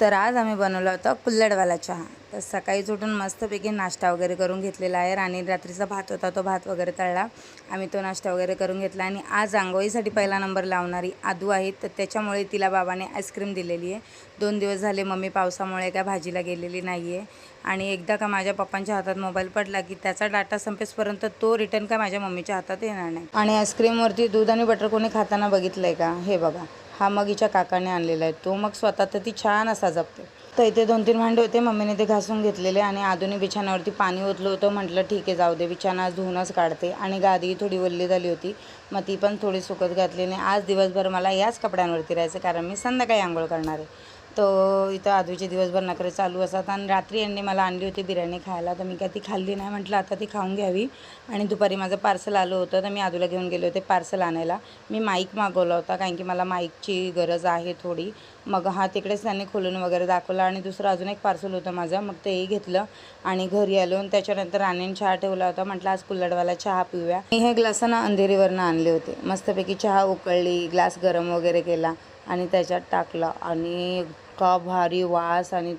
तर आज आम्ही बनवला होता कुल्हड़वाला चहा। तर सकाळीच उठून मस्तपैकी नाश्ता वगैरे करून घेतलेला आहे आणि रात्रीचा भात होता तो भात वगैरे तळला, आम्ही तो नाश्ता वगैरे करून घेतला। आणि आज अंघोळीसाठी पहिला नंबर लावणारी आदू आहे, तर त्याच्यामुळे तिला बाबाने आईस्क्रीम दिलेली आहे। 2 दिवस झाले मम्मी पावसामुळे काय भाजीला गेलेली नाही आहे आणि एकदा का माझ्या पप्पांच्या हातात मोबाईल पडला की त्याचा डाटा संपेपर्यंत तो रिटर्न का माझ्या मम्मीच्या हातात येणार नाही। आणि आईस्क्रीमवरती दूध आणि बटर कोणी खाताना बघितलंय का? हे बघा, हा मग हिच्या काकाने आणलेला आहे, तो मग स्वतः तर ती छान असा जपते। तर इथे 2-3 भांडे होते, मम्मीने ते घासून घेतलेले आणि आधुनी बिछाण्यावरती पाणी ओतलं होतं। म्हटलं ठीक आहे जाऊ दे, बिछाना आज धुवूनच काढते। आणि गादी थोडी वल्ली झाली होती, मग ती पण थोडी सुकत घातली। आणि आज दिवसभर मला याच कपड्यांवरती राहायचं, कारण मी संध्याकाळी आंघोळ करणार आहे। तो इथं आधूचे दिवसभर नखरे चालू असतात। आणि रात्री यांनी मला आणली होती बिर्याणी खायला, तर मी काय ती खाल्ली नाही, म्हटलं आता ती खाऊन घ्यावी। आणि दुपारी माझं पार्सल आलं होतं, तर मी आधूला घेऊन गेले होते पार्सल आणायला। मी माईक मागवला होता, कारण की मला माईकची गरज आहे थोडी। मग हा तिकडेच त्यांनी खोलून वगैरे दाखवला। आणि दुसरं अजून एक पार्सल होतं माझं, मग तेही घेतलं आणि घरी आलो। आणि त्याच्यानंतर राणीने चहा ठेवला होता, म्हटलं आज कुल्हड़वाला चहा पिऊया। मी हे ग्लासानं अंधेरीवरनं आणले होते। मस्तपैकी चहा उकळली, ग्लास गरम वगैरे केला आणि त्याच्यात टाकला आणि इतका भारी वास आणि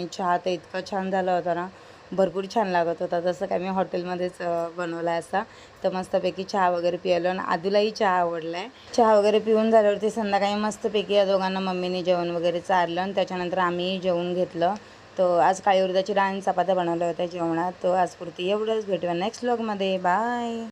चहा तर इतका छान झाला होता ना, भरपूर छान लागत होता, जसं काय मी हॉटेलमध्येच बनवला असा। तर मस्तपैकी चहा वगैरे पिलो आणि आदूलाही चहा आवडला आहे। चहा वगैरे पिऊन झाल्यावरती संध्याकाळी मस्तपैकी या दोघांना मम्मीने जेवण वगैरे चारलं आणि त्याच्यानंतर आम्ही जेवून घेतलं। तर आज काळी उडदाची डाळ आणि चपात्या बनवल्या होत्या जेवणात। तर आजपुरती एवढंच, भेटूया नेक्स्ट व्लॉगमध्ये, बाय।